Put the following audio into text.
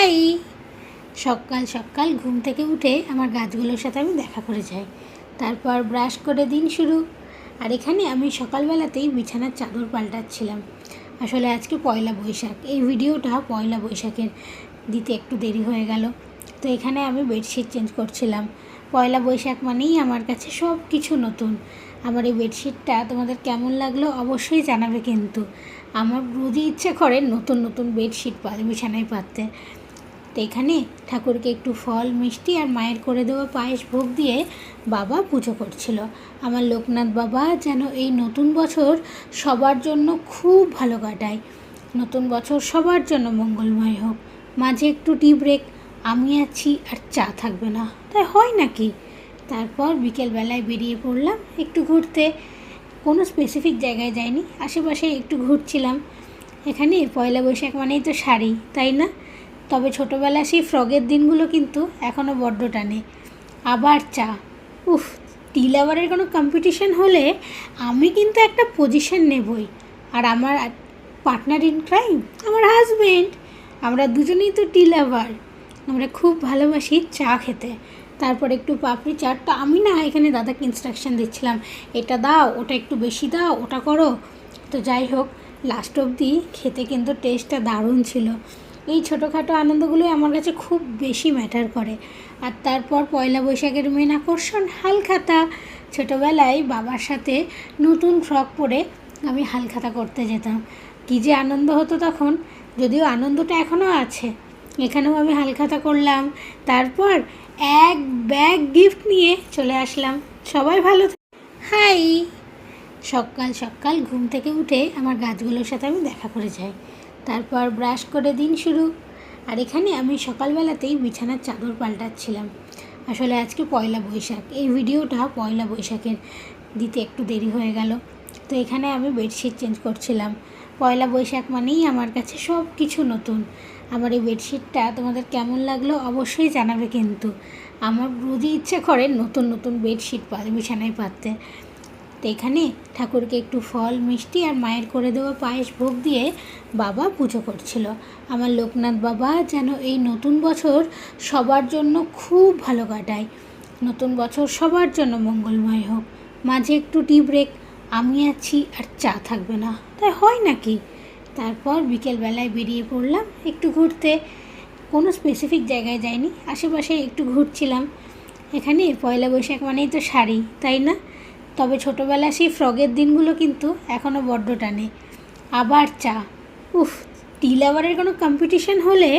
High. সকাল সকাল ঘুম থেকে উঠে আমার গাছগুলোর সাথে আমি দেখা করে যাই, তারপর ব্রাশ করে দিন শুরু। আর এখানে আমি সকালবেলাতেই বিছানার চাদর পাল্টাচ্ছিলাম। আসলে আজকে পয়লা বৈশাখ, এই ভিডিওটা পয়লা বৈশাখের দিতে একটু দেরি হয়ে গেল। তো এখানে আমি বেডশিট চেঞ্জ করছিলাম। পয়লা বৈশাখ মানেই আমার কাছে সব কিছু নতুন। আমার এই বেডশিটটা তোমাদের কেমন লাগলো অবশ্যই জানাবে। কিন্তু আমার রোজই ইচ্ছে করে নতুন নতুন বেডশিট বিছানায় পাততে। তো এখানে ঠাকুরকে একটু ফল মিষ্টি আর মায়ের করে দেওয়া পায়েস ভোগ দিয়ে বাবা পুজো করছিল। আমার লোকনাথ বাবা যেন এই নতুন বছর সবার জন্য খুব ভালো কাটায়, নতুন বছর সবার জন্য মঙ্গলময় হোক। মাঝে একটু টি ব্রেক, আমি আছি আর চা থাকবে না, তাই হয় নাকি? তারপর বিকেলবেলায় বেরিয়ে পড়লাম একটু ঘুরতে। কোনো স্পেসিফিক জায়গায় যাইনি, আশেপাশে একটু ঘুরছিলাম। এখানে পয়লা বৈশাখ মানেই তো শাড়ি, তাই না? তবে ছোটোবেলা সেই ফ্রকের দিনগুলো কিন্তু এখনও বড্ড টানে। আবার চা, উফ! টি লাভারের কোনো কম্পিটিশন হলে আমি কিন্তু একটা পজিশন নেবই। আর আমার পার্টনার ইন ক্রাইম আমার হাজব্যান্ড, আমরা দুজনেই তো টি লাভার। আমরা খুব ভালোবাসি চা খেতে। তারপর একটু পাপড়ি চাটটা আমি না এখানে দাদাকে ইনস্ট্রাকশন দিচ্ছিলাম, এটা দাও, ওটা একটু বেশি দাও, ওটা করো। তো যাই হোক, লাস্ট অবধি খেতে কিন্তু টেস্টটা দারুণ ছিল। এই ছোটোখাটো আনন্দগুলোই আমার কাছে খুব বেশি ম্যাটার করে। আর তারপর পয়লা বৈশাখের মেন আকর্ষণ হালখাতা। ছোটোবেলায় বাবার সাথে নতুন ফ্রক পরে আমি হালখাতা করতে যেতাম। কী যে আনন্দ হতো তখন, যদিও আনন্দটা এখনও আছে। এখানেও আমি হালখাতা করলাম, তারপর এক ব্যাগ গিফট নিয়ে চলে আসলাম। সবাই ভালো হাই। সকাল সকাল ঘুম থেকে উঠে আমার গাছগুলোর সাথে আমি দেখা করে যাই, তারপর ব্রাশ করে দিন শুরু। আর এখানে আমি সকালবেলাতেই বিছানার চাদর পাল্টাচ্ছিলাম। আসলে আজকে পয়লা বৈশাখ, এই ভিডিওটা পয়লা বৈশাখের দিতে একটু দেরি হয়ে গেল। তো এখানে আমি বেডশিট চেঞ্জ করছিলাম। পয়লা বৈশাখ মানেই আমার কাছে সব কিছু নতুন। আমার এই বেডশিটটা তোমাদের কেমন লাগলো অবশ্যই জানাবে। কিন্তু আমার রোজই ইচ্ছে করে নতুন নতুন বেডশিট বিছানায় পাততে। তো এখানে ঠাকুরকে একটু ফল মিষ্টি আর মায়ের করে দেওয়া পায়েস ভোগ দিয়ে বাবা পুজো করছিল। আমার লোকনাথ বাবা যেন এই নতুন বছর সবার জন্য খুব ভালো কাটায়, নতুন বছর সবার জন্য মঙ্গলময় হোক। মাঝে একটু টি ব্রেক, আমি আছি আর চা থাকবে না, তাই হয় নাকি? তারপর বিকেলবেলায় বেরিয়ে পড়লাম একটু ঘুরতে। কোনো স্পেসিফিক জায়গায় যাইনি, আশেপাশে একটু ঘুরছিলাম। এখানে পয়লা বৈশাখ মানেই তো শাড়ি, তাই না? তবে ছোটোবেলা সেই ফ্রকের দিনগুলো কিন্তু এখনও বড্ড টানে। আবার চা, উফ! টি লাভারের কোনো কম্পিটিশন হলে